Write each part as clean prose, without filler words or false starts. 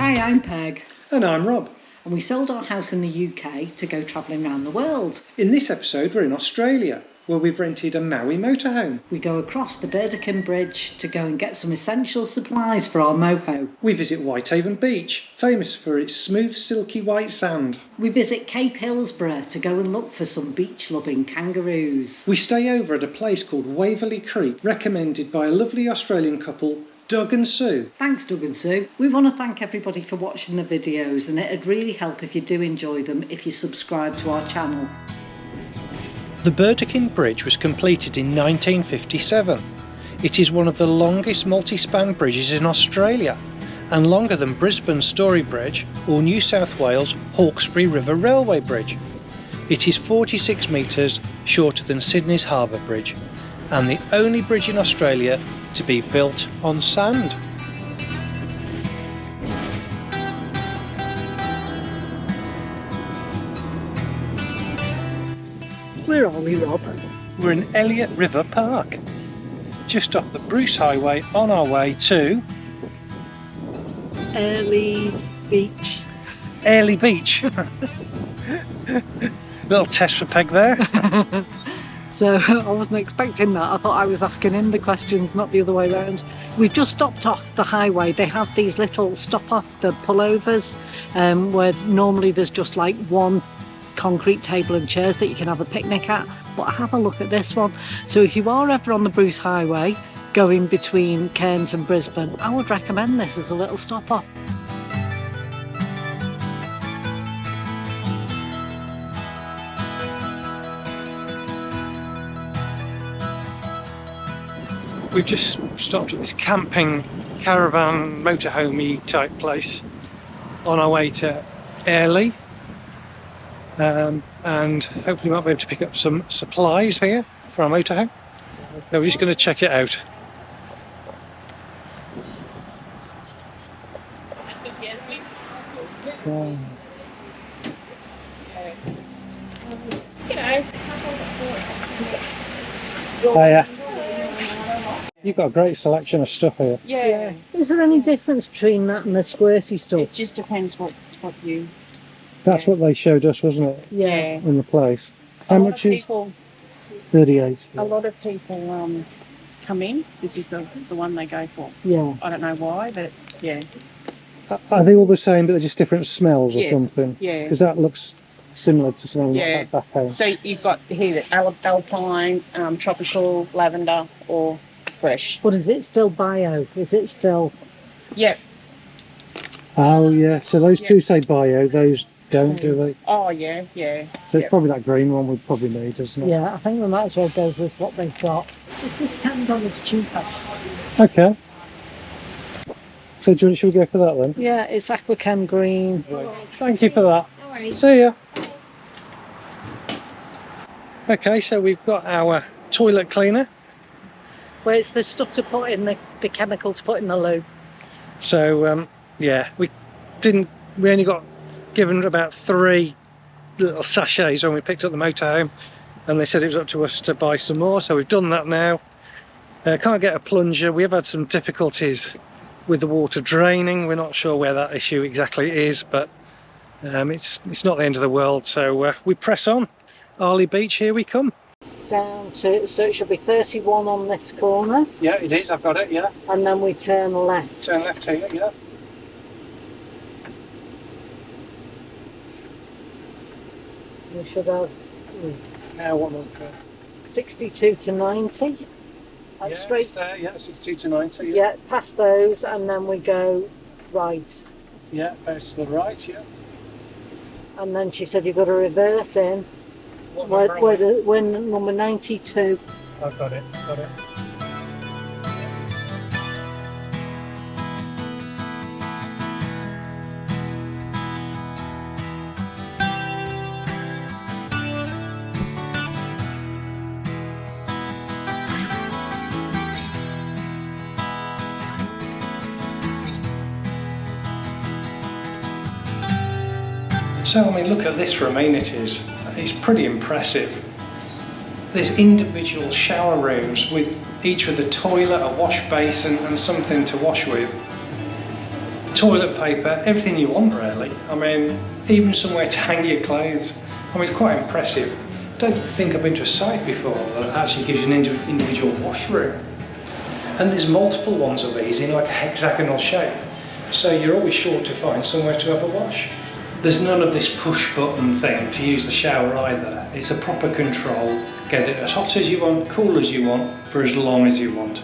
Hi, I'm Peg. And I'm Rob. And we sold our house in the UK to go travelling around the world. In this episode we're in Australia, where we've rented a Maui motorhome. We go across the Burdekin Bridge to go and get some essential supplies for our moho. We visit Whitehaven Beach, famous for its smooth silky white sand. We visit Cape Hillsborough to go and look for some beach-loving kangaroos. We stay over at a place called Waverley Creek, recommended by a lovely Australian couple, Doug and Sue. Thanks, Doug and Sue. We want to thank everybody for watching the videos, and it'd really help if you do enjoy them if you subscribe to our channel. The Burdekin Bridge was completed in 1957. It is one of the longest multi-span bridges in Australia, and longer than Brisbane's Story Bridge or New South Wales' Hawkesbury River Railway Bridge. It is 46 metres shorter than Sydney's Harbour Bridge, and the only bridge in Australia to be built on sand. Where are we, Rob? We're in Elliott River Park, just off the Bruce Highway on our way to Airlie Beach. Airlie Beach. Little test for Peg there. So I wasn't expecting that. I thought I was asking him the questions, not the other way around. We've just stopped off the highway. They have these little stop off the pullovers where normally there's just like one concrete table and chairs that you can have a picnic at, but have a look at this one. So if you are ever on the Bruce Highway going between Cairns and Brisbane, I would recommend this as a little stop off. We've just stopped at this camping caravan motorhome-y type place on our way to Airlie. And hopefully we might be able to pick up some supplies here for our motorhome. So we're just going to check it out. Hiya. You've got a great selection of stuff here. Yeah. Is there any difference between that and the squirty stuff? It just depends what you... That's what they showed us, wasn't it? Yeah. In the place. How much is 38? A lot of people come in. This is the one they go for. Yeah. I don't know why, but yeah. Are they all the same, but they're just different smells or Yes, something? yeah. Because that looks similar to something Yeah. like that back home. So you've got here the alpine, tropical, lavender, or fresh. But is it still bio? Is it still... Yep. Oh yeah, so those two say bio, those don't, do they? Oh yeah, yeah. So it's probably that green one we probably need, isn't it? Yeah, I think we might as well go with what they've got. This is $10 cheaper. Okay. So should we go for that then? Yeah, it's aquachem green. Right. Thank you for that. No worries. See ya. Okay, so we've got our toilet cleaner. Where it's the stuff to put in, the chemical to put in the loo. So yeah, we only got given about 3 little sachets when we picked up the motorhome, and they said it was up to us to buy some more, so we've done that now. Can't get a plunger. We have had some difficulties with the water draining. We're not sure where that issue exactly is, but it's not the end of the world, so we press on. Airlie Beach, here we come. Down to, so it should be 31 on this corner. Yeah, it is, I've got it, yeah. And then we turn left. Turn left here, yeah. We should have Now what month? 62 to 90. Yeah, Straight. it's there, yeah, 62 to 90. Yeah, Yeah, past those, and then we go right. yeah, that's to the right, yeah. And then she said you've got to reverse in. What We're number 92. I've got it, got it. So I mean, look at this for amenities. It's pretty impressive. There's individual shower rooms with each with a toilet, a wash basin and something to wash with. toilet paper, everything you want really. I mean, even somewhere to hang your clothes. I mean, it's quite impressive. I don't think I've been to a site before that actually gives you an individual washroom. And there's multiple ones of these in like a hexagonal shape. So you're always sure to find somewhere to have a wash. There's none of this push button thing to use the shower either. It's a proper control. Get it as hot as you want, cool as you want, for as long as you want.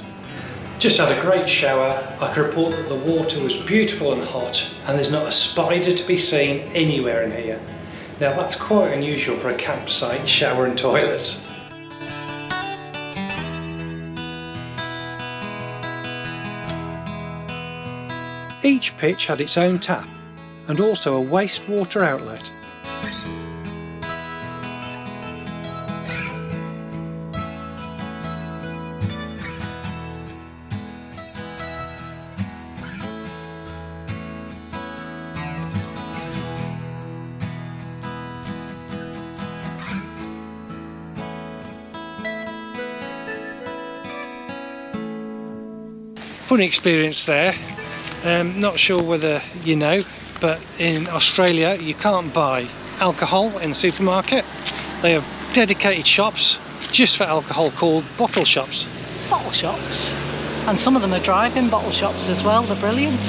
Just had a great shower. I can report that the water was beautiful and hot, and there's not a spider to be seen anywhere in here. Now that's quite unusual for a campsite, shower and toilets. Each pitch had its own tap and also a wastewater outlet. Funny experience there. Not sure whether you know, but in Australia you can't buy alcohol in the supermarket. They have dedicated shops just for alcohol called bottle shops. Bottle shops? And some of them are drive-in bottle shops as well, they're brilliant.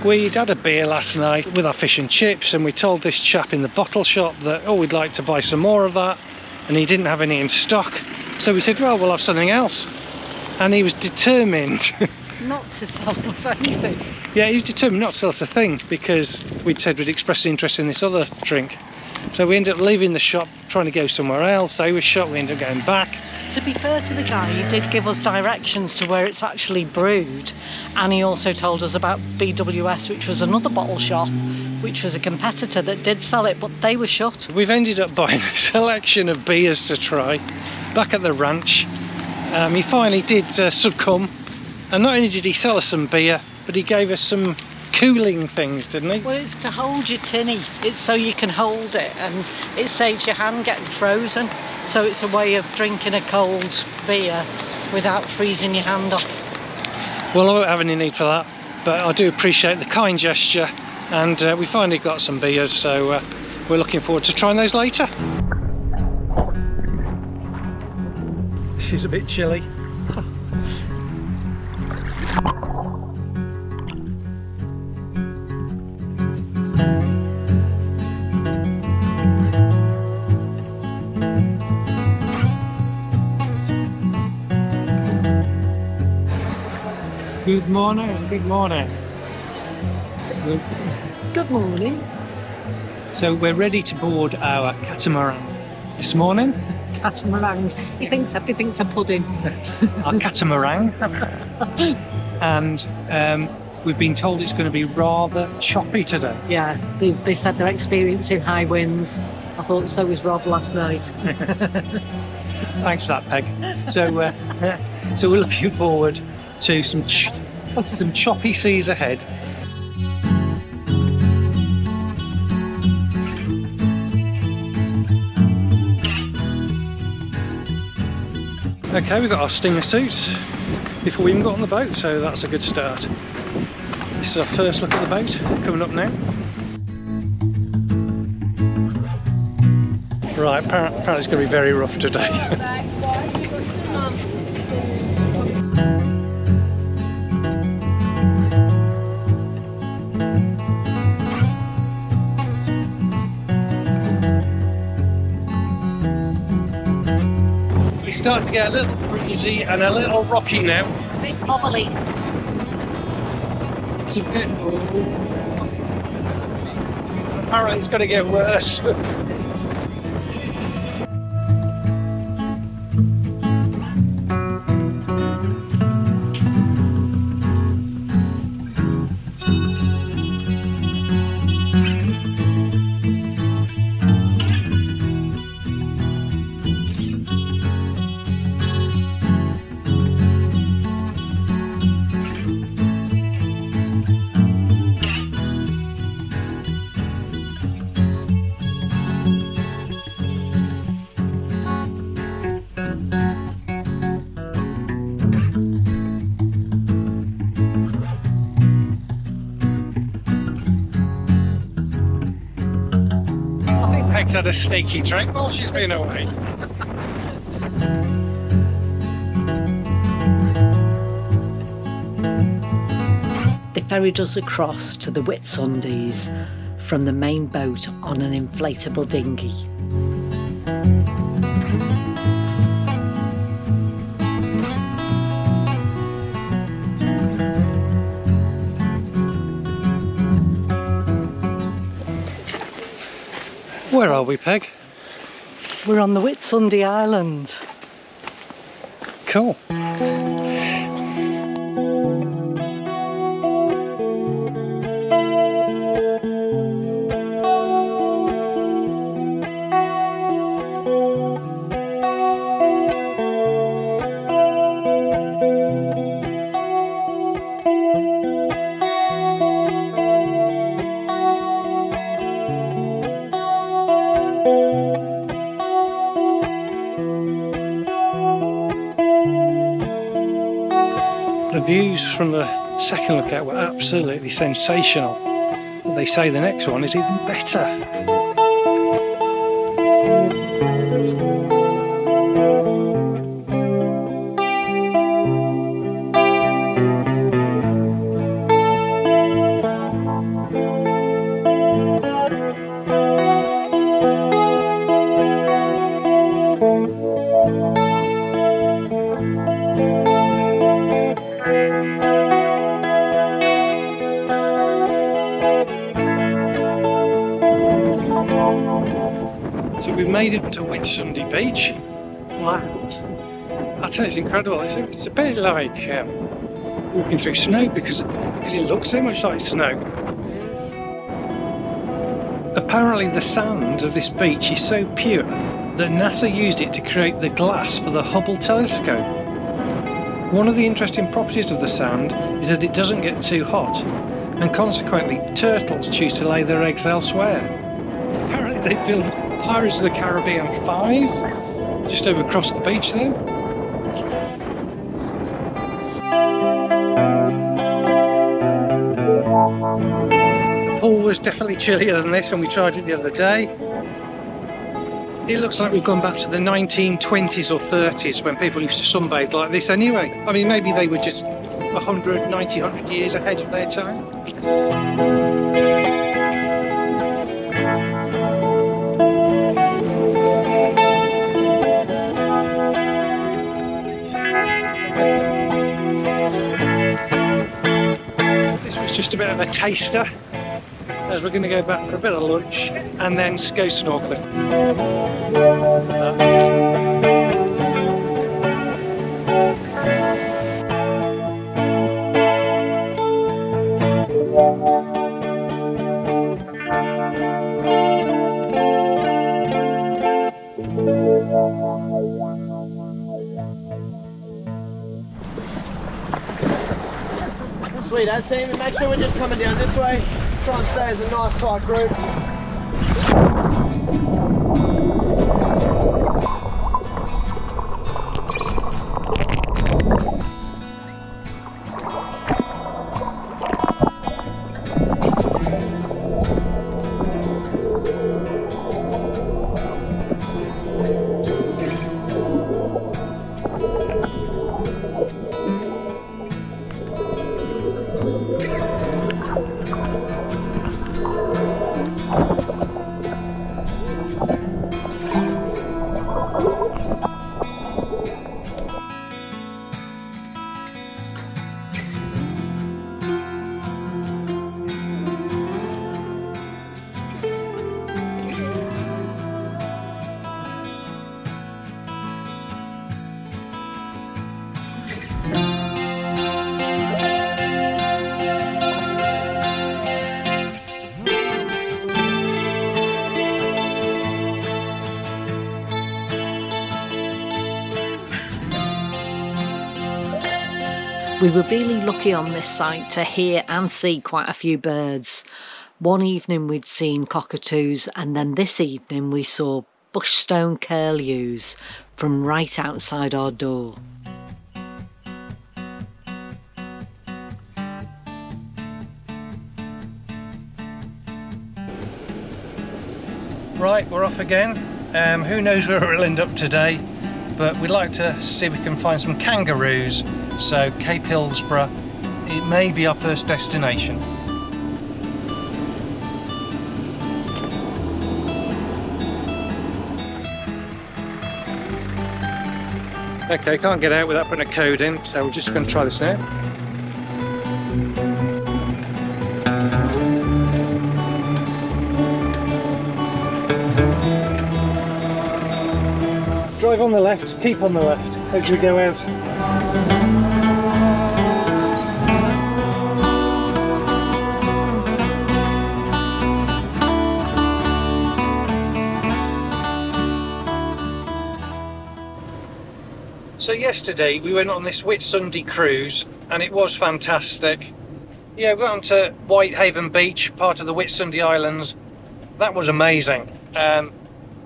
We'd had a beer last night with our fish and chips, and we told this chap in the bottle shop that, oh, we'd like to buy some more of that, and he didn't have any in stock. So we said, well, we'll have something else. And he was determined not to sell us anything. Yeah, he was determined not to sell us a thing because we'd said we'd expressed interest in this other drink. So we ended up leaving the shop, trying to go somewhere else. They were shut, we ended up going back. To be fair to the guy, he did give us directions to where it's actually brewed, and he also told us about BWS, which was another bottle shop, which was a competitor that did sell it, but they were shut. We've ended up buying a selection of beers to try back at the ranch. He finally did succumb, and not only did he sell us some beer, but he gave us some cooling things, didn't he? Well, it's to hold your tinny. It's so you can hold it, and it saves your hand getting frozen. So it's a way of drinking a cold beer without freezing your hand off. Well, I won't have any need for that, but I do appreciate the kind gesture, and we finally got some beers, so we're looking forward to trying those later. This is a bit chilly. Good morning, good morning. Good morning. So we're ready to board our catamaran this morning. Catamaran. He thinks everything's a pudding. Our catamaran. And we've been told it's going to be rather choppy today. Yeah, they said they're experiencing high winds. I thought so was Rob last night. Thanks for that, Peg. So we're looking forward to some choppy seas ahead. Okay, we've got our stinger suits before we even got on the boat, so that's a good start. This is our first look at the boat, coming up now. Right, apparently it's going to be very rough today. It's starting to get a little breezy and a little rocky now. It's wobbly. It's a bit... Apparently it's going to get worse. Jane's had a sneaky drink while she's been away. They ferried us across to the Whitsundays from the main boat on an inflatable dinghy. Where are we, Peg? We're on the Whitsunday Island. Cool. The views from the second look out were absolutely sensational. But they say the next one is even better. So we've made it to Whitsunday Beach. Wow. I tell you, it's incredible. It's a bit like walking through snow because it looks so much like snow. Apparently the sand of this beach is so pure that NASA used it to create the glass for the Hubble telescope. One of the interesting properties of the sand is that it doesn't get too hot, and consequently turtles choose to lay their eggs elsewhere. Apparently they filmed Pirates of the Caribbean 5 just over across the beach there. The pool was definitely chillier than this, and we tried it the other day. It looks like we've gone back to the 1920s or 30s when people used to sunbathe like this anyway. I mean, maybe they were just 100 years ahead of their time. Just a bit of a taster as we're going to go back for a bit of lunch and then go snorkeling. Sweet as team, and make sure we're just coming down this way. Try and stay as a nice tight group. We were really lucky on this site to hear and see quite a few birds. One evening we'd seen cockatoos, and then this evening we saw bushstone curlews from right outside our door. Right, we're off again. Who knows where we'll end up today, but we'd like to see if we can find some kangaroos. So Cape Hillsborough, it may be our first destination. Okay, can't get out without putting a code in, so we're just going to try this now. Drive on the left, keep on the left as we go out. So yesterday we went on this Whitsunday cruise and it was fantastic. Yeah, we went on to Whitehaven Beach, part of the Whitsunday Islands. That was amazing.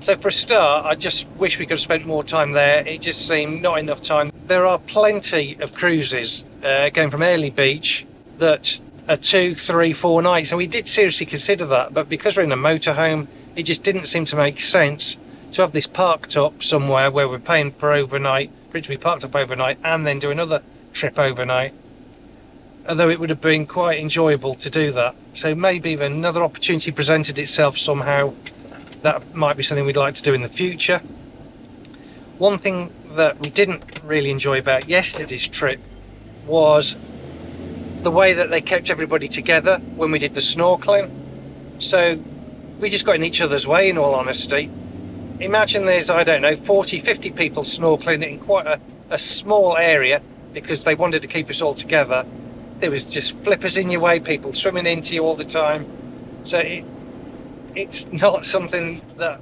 So for a start, I just wish we could have spent more time there. It just seemed not enough time. There are plenty of cruises going from Airlie Beach that are 2, 3, 4 nights, and we did seriously consider that, but because we're in a motorhome, it just didn't seem to make sense to have this parked up somewhere where we're paying for overnight, for it to be parked up overnight, and then do another trip overnight. Although it would have been quite enjoyable to do that. So maybe if another opportunity presented itself somehow, that might be something we'd like to do in the future. One thing that we didn't really enjoy about yesterday's trip was the way that they kept everybody together when we did the snorkeling. So we just got in each other's way, in all honesty. Imagine there's, I don't know, 40, 50 people snorkeling in quite a small area because they wanted to keep us all together. There was just flippers in your way, people swimming into you all the time. So it's not something that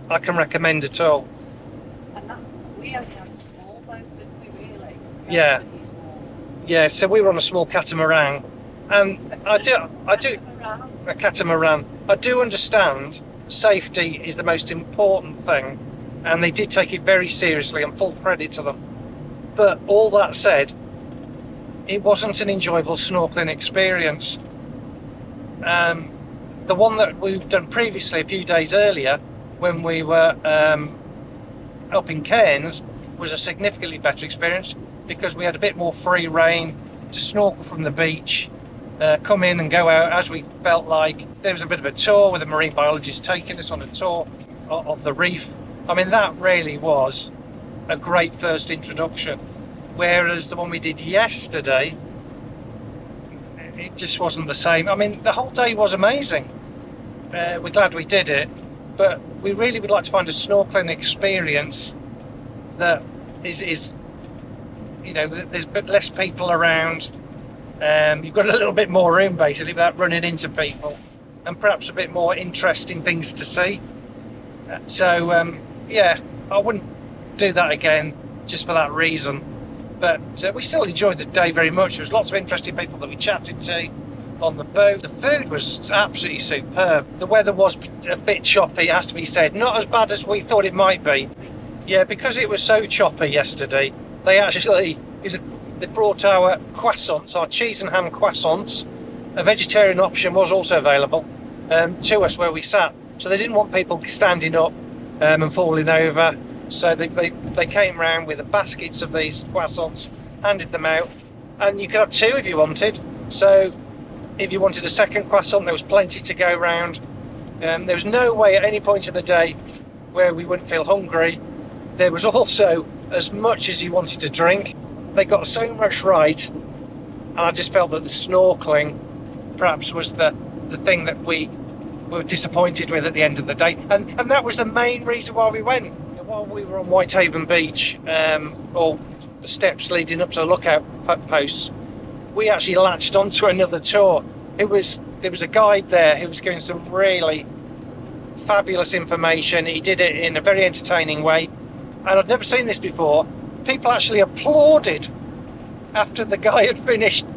I can recommend at all. And that, we only had a small boat, didn't we, really? Yeah. Relatively small. Yeah, so we were on a small catamaran, and I do a catamaran. I do understand safety is the most important thing, and they did take it very seriously, and full credit to them. But all that said, it wasn't an enjoyable snorkeling experience. The one that we've done previously a few days earlier when we were up in Cairns was a significantly better experience because we had a bit more free rein to snorkel from the beach, come in and go out as we felt like. There was a bit of a tour with a marine biologist taking us on a tour of the reef. I mean, that really was a great first introduction, whereas the one we did yesterday, it just wasn't the same. I mean, the whole day was amazing. We're glad we did it, but we really would like to find a snorkeling experience that is you know, there's a bit less people around. You've got a little bit more room basically without running into people, and perhaps a bit more interesting things to see. So yeah, I wouldn't do that again just for that reason. But we still enjoyed the day very much. There was lots of interesting people that we chatted to on the boat. The food was absolutely superb. The weather was a bit choppy, it has to be said. Not as bad as we thought it might be. Yeah, because it was so choppy yesterday, they brought our croissants, our cheese and ham croissants. A vegetarian option was also available to us where we sat. So they didn't want people standing up and falling over. So they came round with the baskets of these croissants, handed them out, and you could have 2 if you wanted. So if you wanted a second croissant, there was plenty to go round. There was no way at any point of the day where we wouldn't feel hungry. There was also as much as you wanted to drink. They got so much right, and I just felt that the snorkeling perhaps was the thing that we were disappointed with at the end of the day, and that was the main reason why we went. While we were on Whitehaven Beach, or the steps leading up to the lookout posts, we actually latched onto another tour. There was a guide there who was giving some really fabulous information. He did it in a very entertaining way, and I'd never seen this before. People actually applauded after the guy had finished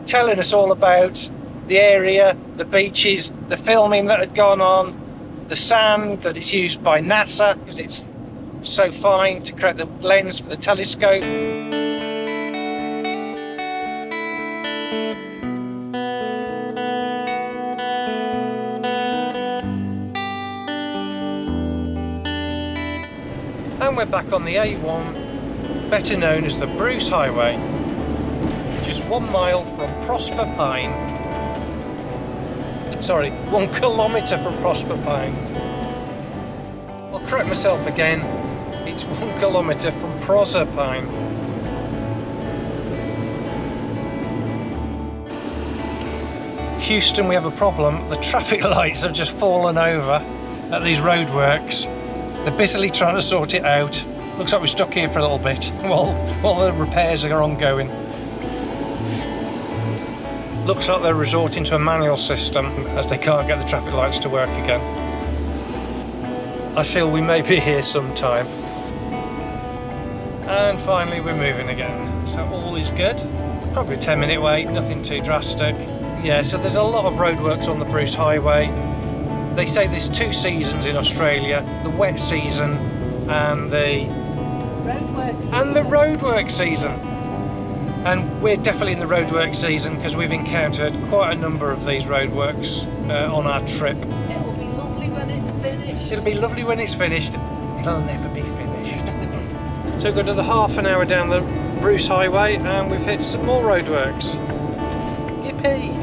telling us all about the area, the beaches, the filming that had gone on, the sand that is used by NASA because it's so fine to create the lens for the telescope. we're back on the A1, better known as the Bruce Highway, just 1 mile from Prosper Pine. Sorry, 1 kilometre from Prosper Pine. I'll correct myself again, it's 1 kilometre from Prosper Pine. Houston, we have a problem. The traffic lights have just fallen over at these roadworks. They're busily trying to sort it out. Looks like we're stuck here for a little bit while the repairs are ongoing. Looks like they're resorting to a manual system as they can't get the traffic lights to work again. I feel we may be here sometime. And finally we're moving again. So all is good. Probably a 10-minute wait, nothing too drastic. Yeah, so there's a lot of roadworks on the Bruce Highway. They say there's 2 seasons in Australia, the wet season and the roadwork season. And we're definitely in the roadwork season because we've encountered quite a number of these roadworks on our trip. It'll be lovely when it's finished. It'll be lovely when it's finished. It'll never be finished. So we've got another half an hour down the Bruce Highway and we've hit some more roadworks. Yippee!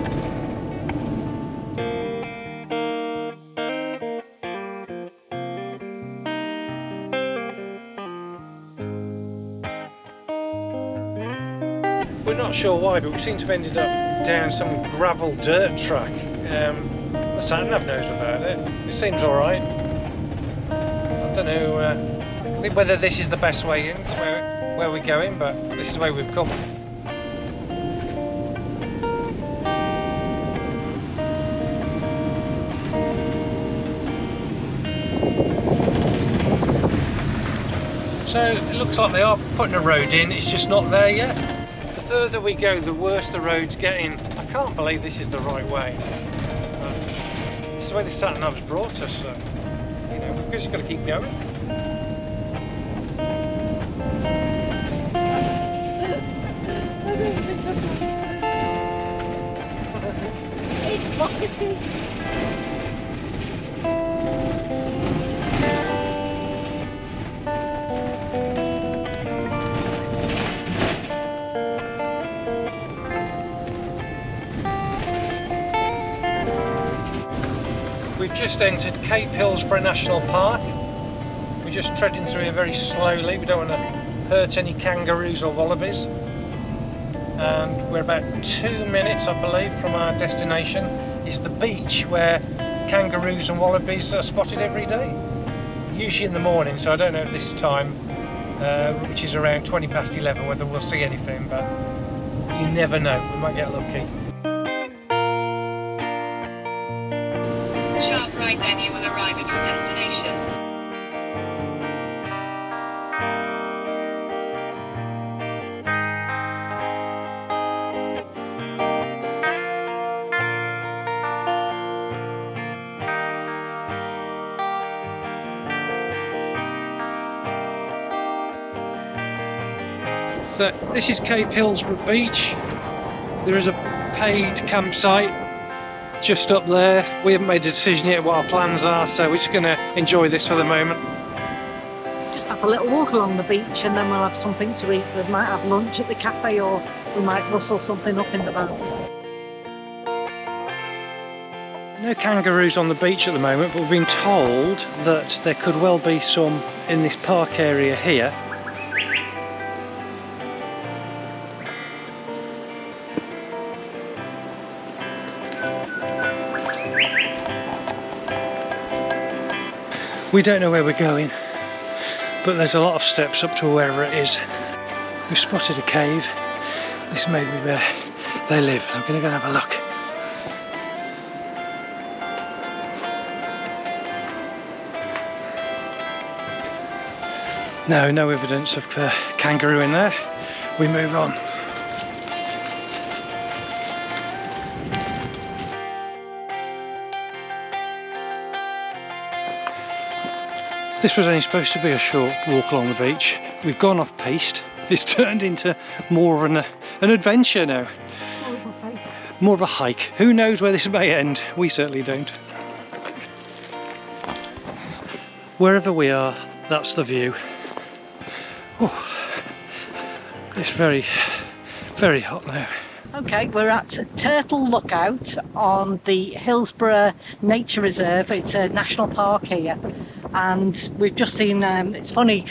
We're not sure why, but we seem to have ended up down some gravel dirt track. The sat-nav knows about it. It seems alright. I don't know whether this is the best way in to where we're going, but this is the way we've come. So it looks like they are putting a road in, it's just not there yet. The further we go, the worse the road's getting. I can't believe this is the right way. This is the way the sat-nav's brought us, so you know, we've just got to keep going. It's buckety. We've just entered Cape Hillsborough National Park. We're just treading through here very slowly. We don't want to hurt any kangaroos or wallabies. And we're about 2 minutes, I believe, from our destination. It's the beach where kangaroos and wallabies are spotted every day. Usually in the morning, so I don't know at this time, which is around 20 past 11, whether we'll see anything, but you never know. We might get lucky. Sharp right, then you will arrive at your destination. So this is Cape Hillsborough Beach. There is a paid campsite just up there. We haven't made a decision yet what our plans are, so we're just going to enjoy this for the moment. Just have a little walk along the beach and then we'll have something to eat. We might have lunch at the cafe or we might rustle something up in the van. No kangaroos on the beach at the moment, but we've been told that there could well be some in this park area here. We don't know where we're going, but there's a lot of steps up to wherever it is. We've spotted a cave. This may be where they live. I'm going to go and have a look. No evidence of kangaroo in there. We move on. This was only supposed to be a short walk along the beach. We've gone off piste. It's turned into more of an adventure now. More of a hike. Who knows where this may end? We certainly don't. Wherever we are, that's the view. Oh, it's very, very hot now. Okay, we're at Turtle Lookout on the Hillsborough Nature Reserve. It's a national park here, and we've just seen, it's funny,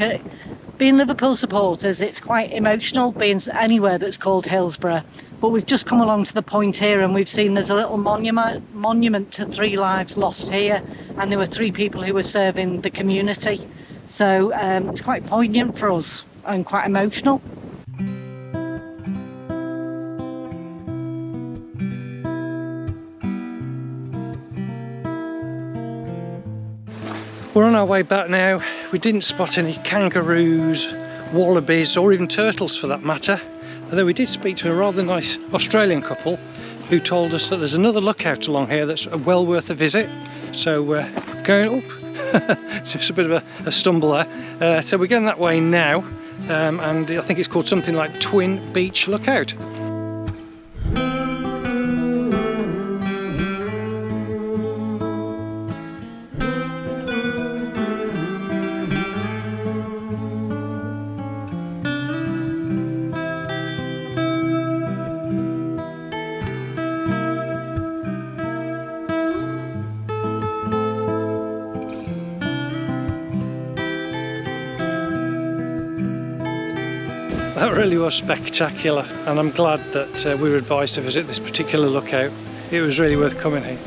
being Liverpool supporters, it's quite emotional being anywhere that's called Hillsborough, but we've just come along to the point here and we've seen there's a little monument to 3 lives lost here, and there were 3 people who were serving the community, so it's quite poignant for us and quite emotional. We're on our way back now. We didn't spot any kangaroos, wallabies, or even turtles for that matter, although we did speak to a rather nice Australian couple who told us that there's another lookout along here that's well worth a visit. So we're going up, just a bit of a stumble there. So we're going that way now, and I think it's called something like Twin Beach Lookout. That really was spectacular, and I'm glad that we were advised to visit this particular lookout. It was really worth coming here.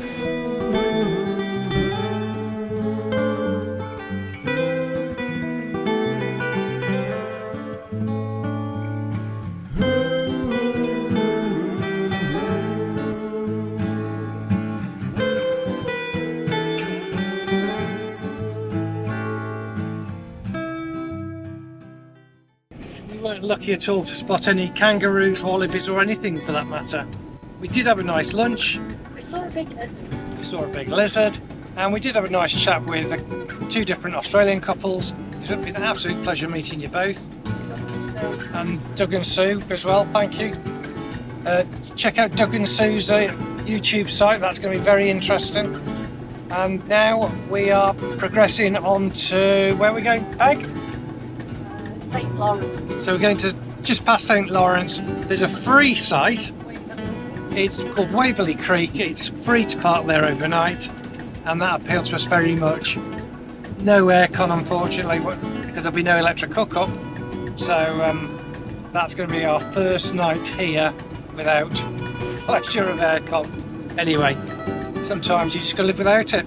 We weren't lucky at all to spot any kangaroos, wallabies or anything for that matter. We did have a nice lunch. We saw a big lizard. We saw a big lizard, and we did have a nice chat with 2 different Australian couples. It's been an absolute pleasure meeting you both. And Doug and Sue as well, thank you. Check out Doug and Sue's YouTube site, that's going to be very interesting. And now we are progressing on to, where are we going, Peg? St. Lawrence. So we're going to just past St. Lawrence. There's a free site. It's called Waverley Creek. It's free to park there overnight, and that appealed to us very much. No aircon, unfortunately, because there'll be no electric hookup. So that's going to be our first night here without pleasure of aircon. Anyway, sometimes you just got to live without it.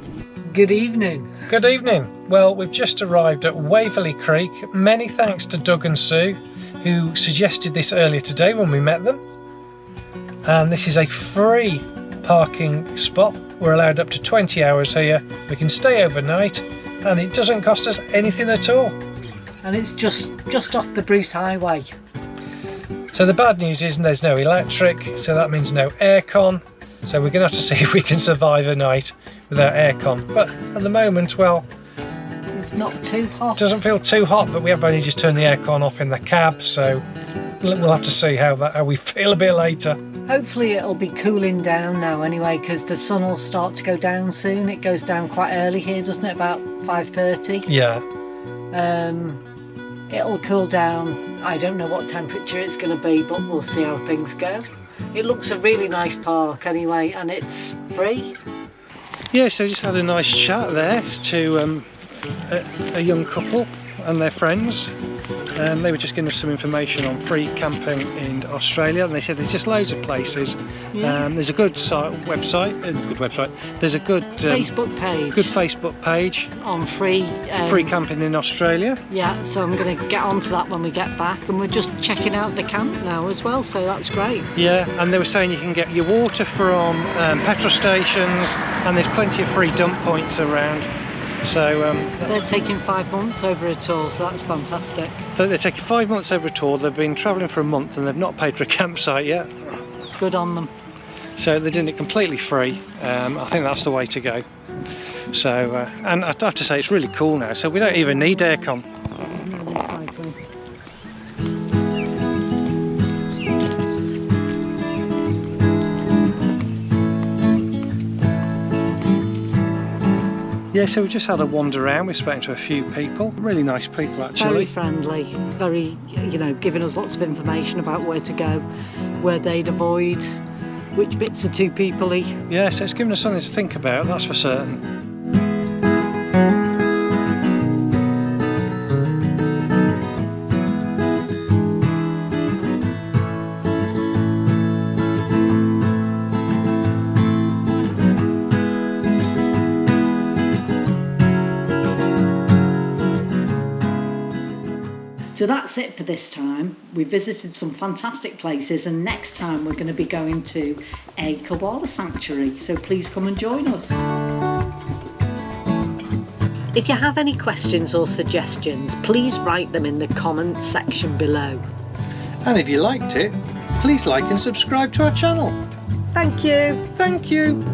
Good evening. Good evening. Well, we've just arrived at Waverley Creek. Many thanks to Doug and Sue, who suggested this earlier today when we met them. And this is a free parking spot. We're allowed up to 20 hours here. We can stay overnight, and it doesn't cost us anything at all. And it's just off the Bruce Highway. So the bad news is there's no electric, so that means no aircon. So we're going to have to see if we can survive a night without aircon. But at the moment, well, It's not too hot. it doesn't feel too hot, but we have only just turned the aircon off in the cab, so we'll have to see how we feel a bit later. Hopefully it'll be cooling down now anyway, because the sun will start to go down soon. It goes down quite early here, doesn't it? About 5:30. Yeah. It'll cool down. I don't know what temperature it's going to be, but we'll see how things go. It looks a really nice park anyway, and it's free. Yeah, so just had a nice chat there to a young couple and their friends. They were just giving us some information on free camping in Australia, and they said there's just loads of places. Yeah. There's a good website. There's a good Facebook page. Good Facebook page On free. free camping in Australia. Yeah, so I'm going to get onto that when we get back, and we're just checking out the camp now as well, so that's great. Yeah, and they were saying you can get your water from petrol stations, and there's plenty of free dump points around. So They're taking 5 months over a tour, so that's fantastic. so they're taking 5 months over a tour. They've been travelling for a month and they've not paid for a campsite yet. Good on them. So they're doing it completely free. I think that's the way to go. So and I have to say it's really cool now. So we don't even need aircon. Really exciting. Yeah, so we just had a wander around. We've spoken to a few people, really nice people actually. Very friendly, very, you know, giving us lots of information about where to go, where they'd avoid, which bits are too peoply. Yeah, so it's given us something to think about, that's for certain. So that's it for this time. We visited some fantastic places, and next time we're going to be going to a koala sanctuary, so please come and join us. If you have any questions or suggestions, please write them in the comments section below. And if you liked it, please like and subscribe to our channel. Thank you. Thank you.